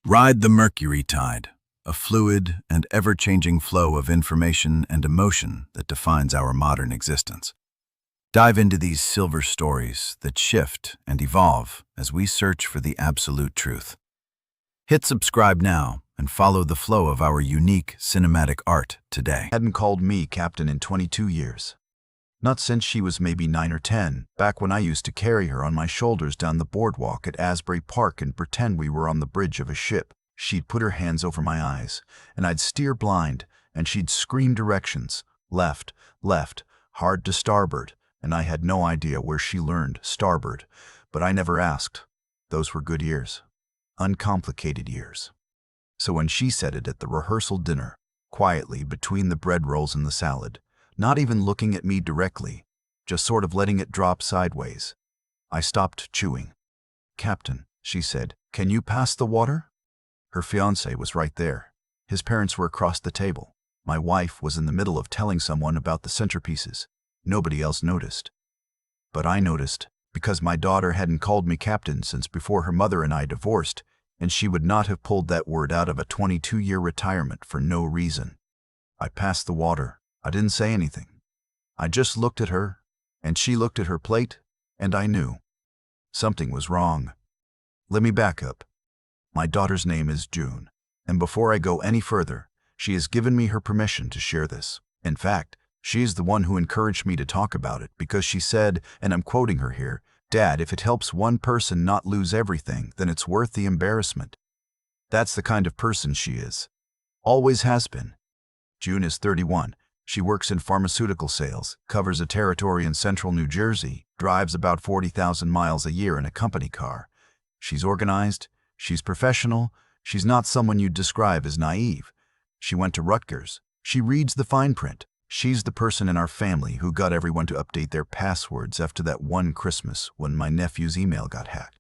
Ride the Mercury tide, a fluid and ever-changing flow of information and emotion that defines our modern existence. Dive into these silver stories that shift and evolve as we search for the absolute truth. Hit subscribe now and follow the flow of our unique cinematic art today. Hadn't called me captain in 22 years. Not since she was maybe 9 or 10, back when I used to carry her on my shoulders down the boardwalk at Asbury Park and pretend we were on the bridge of a ship. She'd put her hands over my eyes, and I'd steer blind, and she'd scream directions, left, left, hard to starboard, and I had no idea where she learned starboard, but I never asked. Those were good years. Uncomplicated years. So when she said it at the rehearsal dinner, quietly between the bread rolls and the salad, not even looking at me directly, just sort of letting it drop sideways, I stopped chewing. "Captain," she said, "can you pass the water?" Her fiancé was right there. His parents were across the table. My wife was in the middle of telling someone about the centerpieces. Nobody else noticed. But I noticed, because my daughter hadn't called me captain since before her mother and I divorced, and she would not have pulled that word out of a 22-year retirement for no reason. I passed the water. I didn't say anything. I just looked at her, and she looked at her plate, and I knew. Something was wrong. Let me back up. My daughter's name is June, and before I go any further, she has given me her permission to share this. In fact, she is the one who encouraged me to talk about it because she said, and I'm quoting her here, "Dad, if it helps one person not lose everything, then it's worth the embarrassment." That's the kind of person she is. Always has been. June is 31. She works in pharmaceutical sales, covers a territory in central New Jersey, drives about 40,000 miles a year in a company car. She's organized, she's professional, she's not someone you'd describe as naive. She went to Rutgers. She reads the fine print. She's the person in our family who got everyone to update their passwords after that one Christmas when my nephew's email got hacked.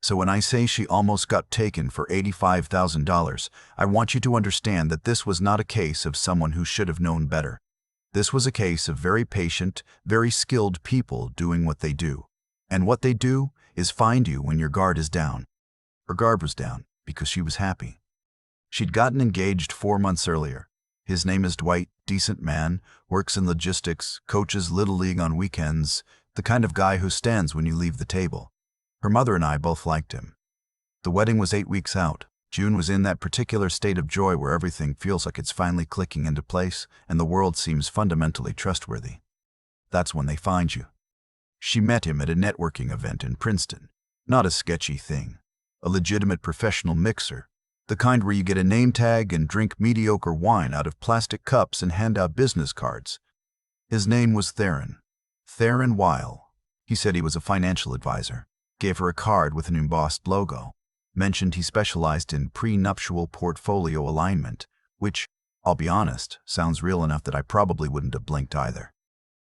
So when I say she almost got taken for $85,000, I want you to understand that this was not a case of someone who should have known better. This was a case of very patient, very skilled people doing what they do. And what they do is find you when your guard is down. Her guard was down because she was happy. She'd gotten engaged 4 months earlier. His name is Dwight, decent man, works in logistics, coaches Little League on weekends, the kind of guy who stands when you leave the table. Her mother and I both liked him. The wedding was 8 weeks out. June was in that particular state of joy where everything feels like it's finally clicking into place and the world seems fundamentally trustworthy. That's when they find you. She met him at a networking event in Princeton. Not a sketchy thing. A legitimate professional mixer. The kind where you get a name tag and drink mediocre wine out of plastic cups and hand out business cards. His name was Theron. Theron Weil. He said he was a financial advisor. Gave her a card with an embossed logo. Mentioned he specialized in prenuptial portfolio alignment, which, I'll be honest, sounds real enough that I probably wouldn't have blinked either.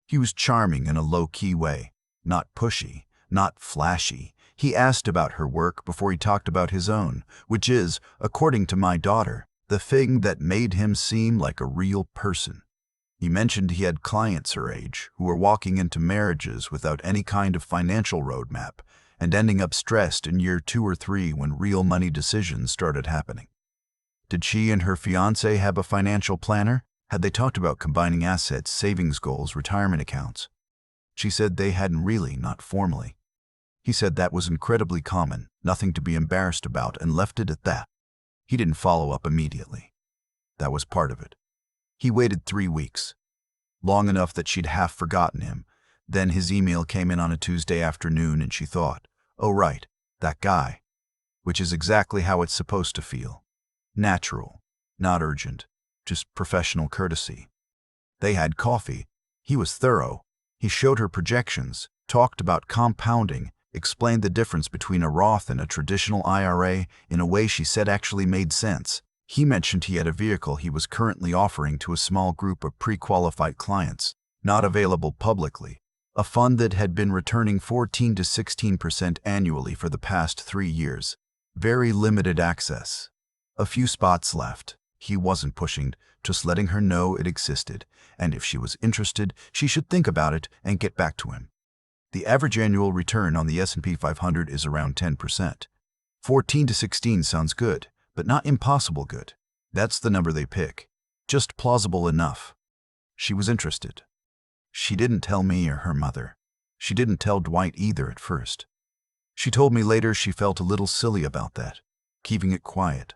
He was charming in a low-key way, not pushy, not flashy. He asked about her work before he talked about his own, which is, according to my daughter, the thing that made him seem like a real person. He mentioned he had clients her age who were walking into marriages without any kind of financial roadmap, and ending up stressed in year 2 or 3 when real money decisions started happening. Did she and her fiancé have a financial planner? Had they talked about combining assets, savings goals, retirement accounts? She said they hadn't really, not formally. He said that was incredibly common, nothing to be embarrassed about, and left it at that. He didn't follow up immediately. That was part of it. He waited 3 weeks, long enough that she'd half forgotten him. Then his email came in on a Tuesday afternoon and she thought, "Oh right, that guy." Which is exactly how it's supposed to feel. Natural, not urgent, just professional courtesy. They had coffee. He was thorough. He showed her projections, talked about compounding, explained the difference between a Roth and a traditional IRA in a way she said actually made sense. He mentioned he had a vehicle he was currently offering to a small group of pre-qualified clients, not available publicly. A fund that had been returning 14 to 16% annually for the past 3 years. Very limited access. A few spots left. He wasn't pushing, just letting her know it existed, and if she was interested, she should think about it and get back to him. The average annual return on the S&P 500 is around 10%. 14 to 16 sounds good, but not impossible good. That's the number they pick. Just plausible enough. She was interested. She didn't tell me or her mother. She didn't tell Dwight either at first. She told me later she felt a little silly about that, keeping it quiet.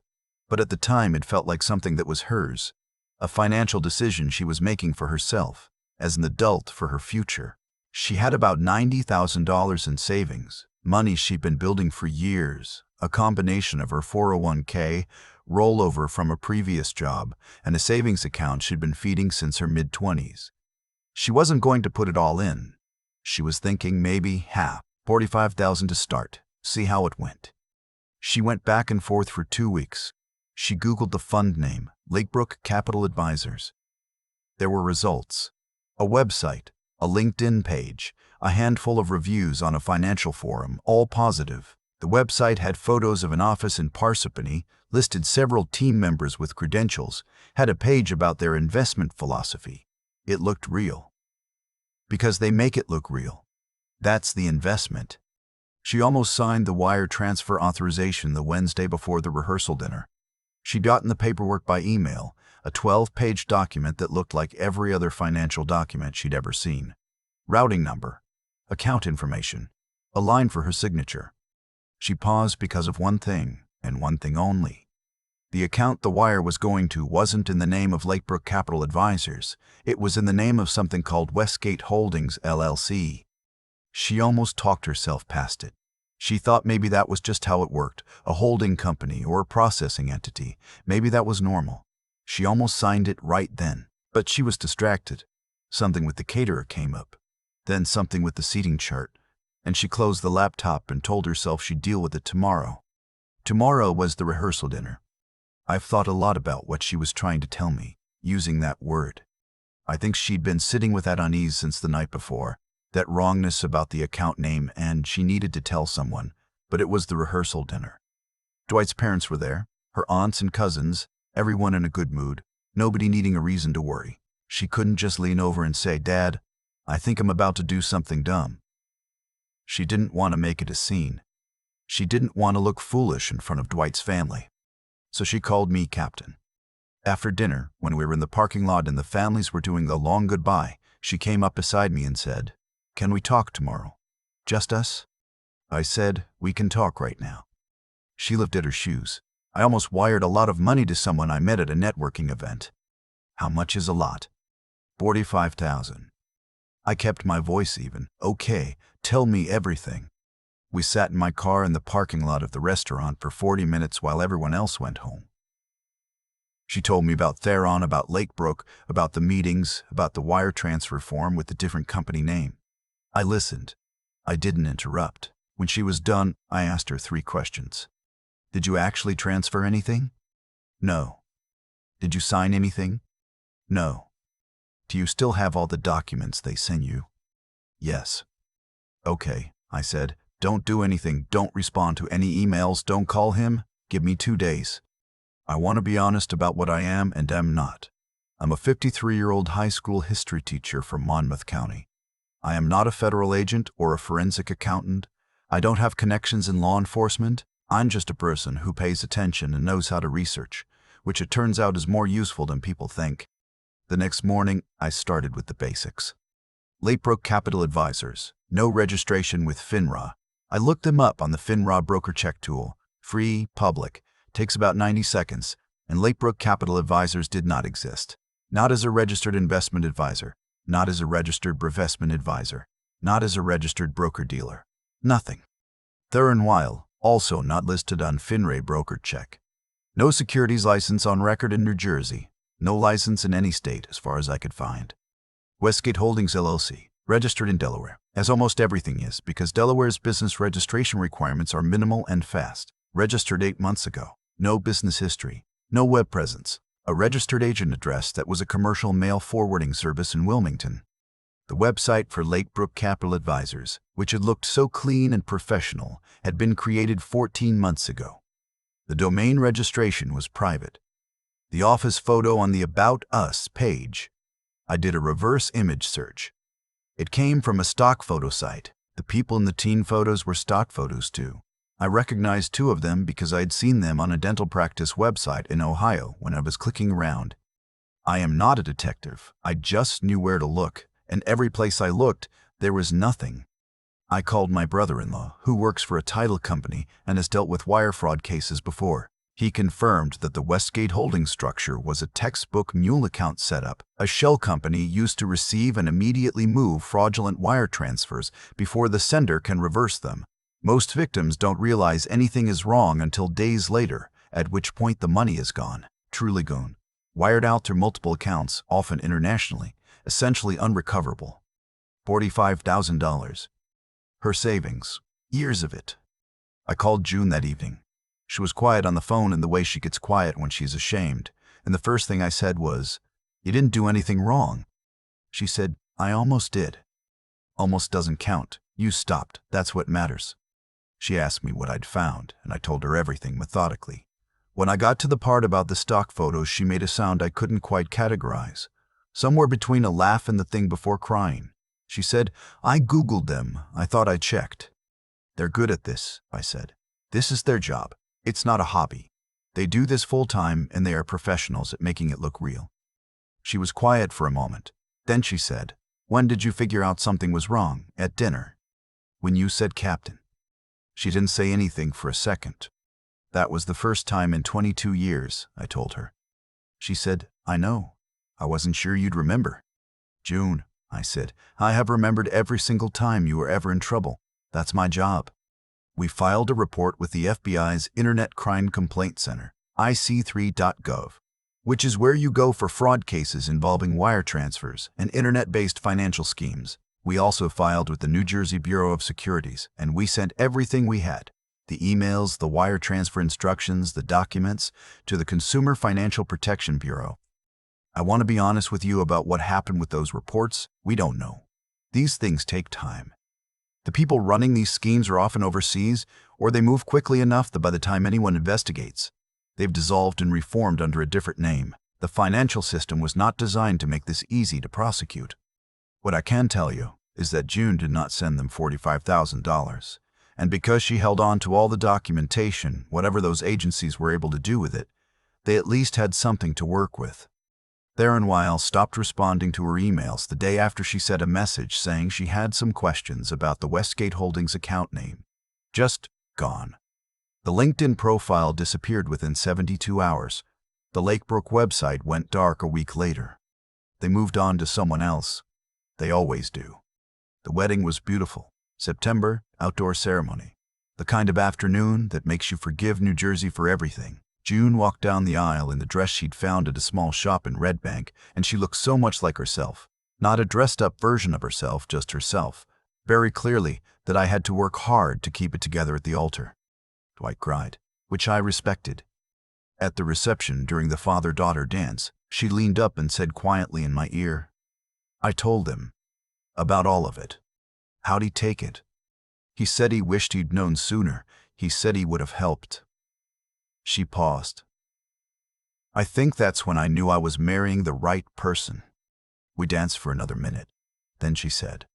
But at the time it felt like something that was hers, a financial decision she was making for herself, as an adult for her future. She had about $90,000 in savings, money she'd been building for years, a combination of her 401k, rollover from a previous job, and a savings account she'd been feeding since her mid-20s. She wasn't going to put it all in. She was thinking maybe half, $45,000 to start, see how it went. She went back and forth for 2 weeks. She Googled the fund name, Lakebrook Capital Advisors. There were results. A website, a LinkedIn page, a handful of reviews on a financial forum, all positive. The website had photos of an office in Parsippany, listed several team members with credentials, had a page about their investment philosophy. It looked real. Because they make it look real. That's the investment. She almost signed the wire transfer authorization the Wednesday before the rehearsal dinner. She'd gotten the paperwork by email, a 12-page document that looked like every other financial document she'd ever seen. Routing number, account information, a line for her signature. She paused because of one thing, and one thing only. The account the wire was going to wasn't in the name of Lakebrook Capital Advisors. It was in the name of something called Westgate Holdings, LLC. She almost talked herself past it. She thought maybe that was just how it worked, a holding company or a processing entity. Maybe that was normal. She almost signed it right then, but she was distracted. Something with the caterer came up, then something with the seating chart, and she closed the laptop and told herself she'd deal with it tomorrow. Tomorrow was the rehearsal dinner. I've thought a lot about what she was trying to tell me, using that word. I think she'd been sitting with that unease since the night before, that wrongness about the account name, and she needed to tell someone, but it was the rehearsal dinner. Dwight's parents were there, her aunts and cousins, everyone in a good mood, nobody needing a reason to worry. She couldn't just lean over and say, "Dad, I think I'm about to do something dumb." She didn't want to make it a scene. She didn't want to look foolish in front of Dwight's family. So she called me Captain. After dinner, when we were in the parking lot and the families were doing the long goodbye, she came up beside me and said, "Can we talk tomorrow? Just us?" I said, "We can talk right now." She lifted her shoes. "I almost wired a lot of money to someone I met at a networking event." "How much is a lot?" $45,000. I kept my voice even. "Okay, tell me everything." We sat in my car in the parking lot of the restaurant for 40 minutes while everyone else went home. She told me about Theron, about Lakebrook, about the meetings, about the wire transfer form with the different company name. I listened. I didn't interrupt. When she was done, I asked her 3 questions. "Did you actually transfer anything?" "No." "Did you sign anything?" "No." "Do you still have all the documents they sent you?" "Yes." "Okay," I said. "Don't do anything. Don't respond to any emails. Don't call him. Give me 2 days. I want to be honest about what I am and am not. I'm a 53-year-old high school history teacher from Monmouth County. I am not a federal agent or a forensic accountant. I don't have connections in law enforcement. I'm just a person who pays attention and knows how to research, which it turns out is more useful than people think." The next morning, I started with the basics. Lakebrook Capital Advisors, no registration with FINRA. I looked them up on the FINRA broker check tool. Free, public, takes about 90 seconds, and Lakebrook Capital Advisors did not exist. Not as a registered investment advisor, not as a registered investment advisor, not as a registered broker-dealer. Nothing. Theron Weil, also not listed on FINRA broker check. No securities license on record in New Jersey. No license in any state as far as I could find. Westgate Holdings LLC, registered in Delaware, as almost everything is because Delaware's business registration requirements are minimal and fast. Registered 8 months ago. No business history. No web presence. A registered agent address that was a commercial mail forwarding service in Wilmington. The website for Lakebrook Capital Advisors, which had looked so clean and professional, had been created 14 months ago. The domain registration was private. The office photo on the About Us page. I did a reverse image search. It came from a stock photo site. The people in the teen photos were stock photos too. I recognized two of them because I'd seen them on a dental practice website in Ohio when I was clicking around. I am not a detective. I just knew where to look, and every place I looked, there was nothing. I called my brother-in-law, who works for a title company and has dealt with wire fraud cases before. He confirmed that the Westgate holding structure was a textbook mule account setup, a shell company used to receive and immediately move fraudulent wire transfers before the sender can reverse them. Most victims don't realize anything is wrong until days later, at which point the money is gone, truly gone, wired out through multiple accounts, often internationally, essentially unrecoverable. $45,000. Her savings. Years of it. I called June that evening. She was quiet on the phone in the way she gets quiet when she's ashamed, and the first thing I said was, "You didn't do anything wrong." She said, "I almost did." Almost doesn't count. You stopped. That's what matters. She asked me what I'd found, and I told her everything methodically. When I got to the part about the stock photos, she made a sound I couldn't quite categorize, somewhere between a laugh and the thing before crying. She said, "I Googled them. I thought I checked." "They're good at this," I said. "This is their job. It's not a hobby. They do this full-time, and they are professionals at making it look real." She was quiet for a moment. Then she said, "When did you figure out something was wrong? At dinner?" "When you said Captain." She didn't say anything for a second. "That was the first time in 22 years, I told her. She said, "I know. I wasn't sure you'd remember." "June," I said, "I have remembered every single time you were ever in trouble. That's my job." We filed a report with the FBI's Internet Crime Complaint Center, IC3.gov, which is where you go for fraud cases involving wire transfers and internet-based financial schemes. We also filed with the New Jersey Bureau of Securities, and we sent everything we had, the emails, the wire transfer instructions, the documents, to the Consumer Financial Protection Bureau. I want to be honest with you about what happened with those reports. We don't know. These things take time. The people running these schemes are often overseas, or they move quickly enough that by the time anyone investigates, they've dissolved and reformed under a different name. The financial system was not designed to make this easy to prosecute. What I can tell you is that June did not send them $45,000, and because she held on to all the documentation, whatever those agencies were able to do with it, they at least had something to work with. Theron Weil stopped responding to her emails the day after she sent a message saying she had some questions about the Westgate Holdings account name. Just gone. The LinkedIn profile disappeared within 72 hours. The Lakebrook website went dark a week later. They moved on to someone else. They always do. The wedding was beautiful. September, outdoor ceremony. The kind of afternoon that makes you forgive New Jersey for everything. June walked down the aisle in the dress she'd found at a small shop in Red Bank, and she looked so much like herself. Not a dressed-up version of herself, just herself. Very clearly that I had to work hard to keep it together at the altar. Dwight cried, which I respected. At the reception during the father-daughter dance, she leaned up and said quietly in my ear, "I told him about all of it." "How'd he take it?" "He said he wished he'd known sooner. He said he would have helped." She paused. I think that's when I knew I was marrying the right person. We danced for another minute. Then she said,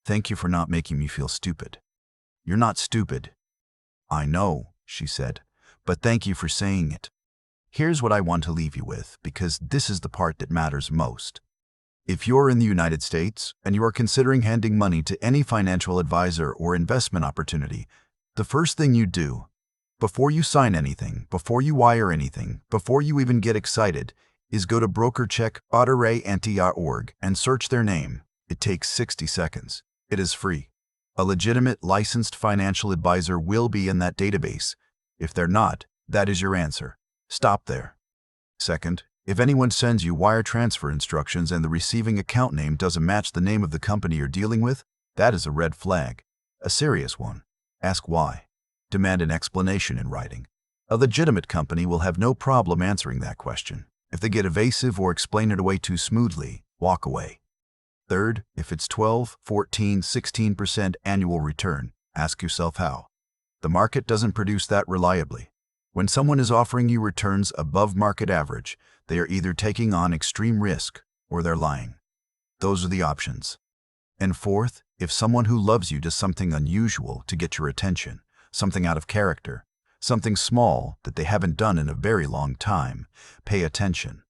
"Thank you for not making me feel stupid." "You're not stupid." "I know," she said, "but thank you for saying it. Here's what I want to leave you with, because this is the part that matters most. If you're in the United States and you are considering handing money to any financial advisor or investment opportunity, the first thing you do, before you sign anything, before you wire anything, before you even get excited, is go to brokercheck.org and search their name. It takes 60 seconds. It is free. A legitimate, licensed financial advisor will be in that database. If they're not, that is your answer. Stop there. Second, if anyone sends you wire transfer instructions and the receiving account name doesn't match the name of the company you're dealing with, that is a red flag. A serious one. Ask why. Demand an explanation in writing. A legitimate company will have no problem answering that question. If they get evasive or explain it away too smoothly, walk away. Third, if it's 12, 14, 16% annual return, ask yourself how. The market doesn't produce that reliably. When someone is offering you returns above market average, they are either taking on extreme risk or they're lying. Those are the options. And fourth, if someone who loves you does something unusual to get your attention, something out of character, something small that they haven't done in a very long time. Pay attention.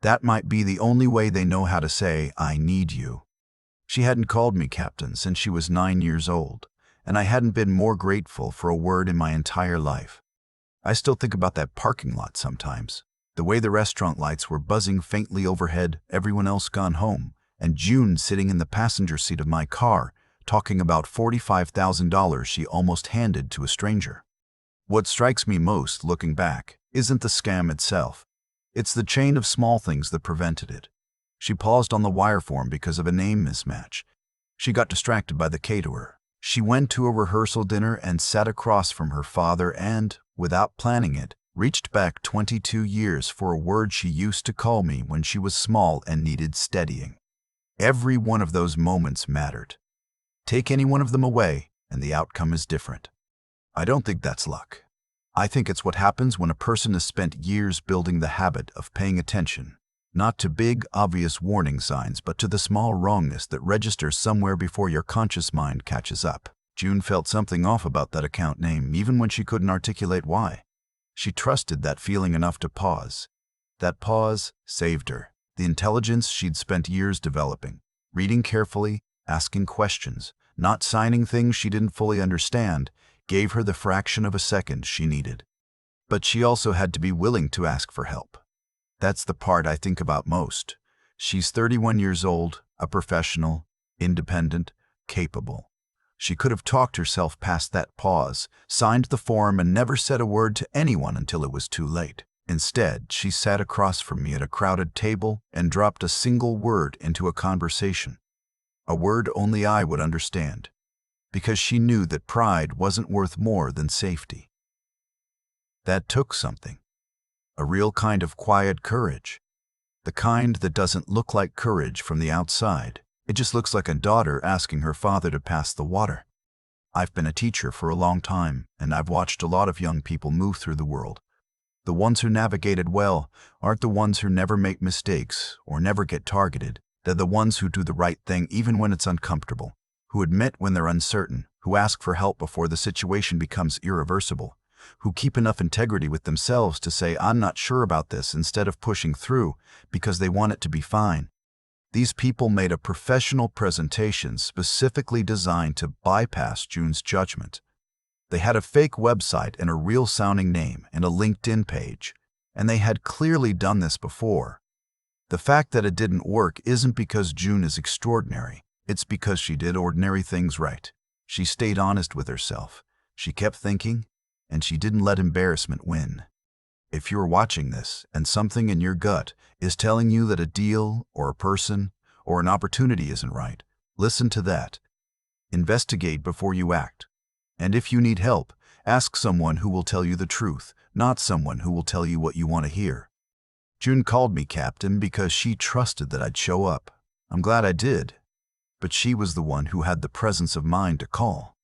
That might be the only way they know how to say, "I need you." She hadn't called me captain since she was 9 years old, and I hadn't been more grateful for a word in my entire life. I still think about that parking lot sometimes. The way the restaurant lights were buzzing faintly overhead, everyone else gone home, and June sitting in the passenger seat of my car, talking about $45,000 she almost handed to a stranger. What strikes me most, looking back, isn't the scam itself. It's the chain of small things that prevented it. She paused on the wire form because of a name mismatch. She got distracted by the caterer. She went to a rehearsal dinner and sat across from her father and, without planning it, reached back 22 years for a word she used to call me when she was small and needed steadying. Every one of those moments mattered. Take any one of them away, and the outcome is different. I don't think that's luck. I think it's what happens when a person has spent years building the habit of paying attention, not to big, obvious warning signs, but to the small wrongness that registers somewhere before your conscious mind catches up. June felt something off about that account name, even when she couldn't articulate why. She trusted that feeling enough to pause. That pause saved her. The intelligence she'd spent years developing, reading carefully, asking questions, not signing things she didn't fully understand, gave her the fraction of a second she needed. But she also had to be willing to ask for help. That's the part I think about most. She's 31 years old, a professional, independent, capable. She could have talked herself past that pause, signed the form, and never said a word to anyone until it was too late. Instead, she sat across from me at a crowded table and dropped a single word into a conversation. A word only I would understand, because she knew that pride wasn't worth more than safety. That took something. A real kind of quiet courage. The kind that doesn't look like courage from the outside. It just looks like a daughter asking her father to pass the water. I've been a teacher for a long time, and I've watched a lot of young people move through the world. The ones who navigate it well aren't the ones who never make mistakes or never get targeted. They're the ones who do the right thing even when it's uncomfortable, who admit when they're uncertain, who ask for help before the situation becomes irreversible, who keep enough integrity with themselves to say, "I'm not sure about this," instead of pushing through because they want it to be fine. These people made a professional presentation specifically designed to bypass June's judgment. They had a fake website and a real-sounding name and a LinkedIn page, and they had clearly done this before. The fact that it didn't work isn't because June is extraordinary. It's because she did ordinary things right. She stayed honest with herself. She kept thinking, and she didn't let embarrassment win. If you're watching this and something in your gut is telling you that a deal or a person or an opportunity isn't right, listen to that. Investigate before you act. And if you need help, ask someone who will tell you the truth, not someone who will tell you what you want to hear. June called me captain because she trusted that I'd show up. I'm glad I did. But she was the one who had the presence of mind to call.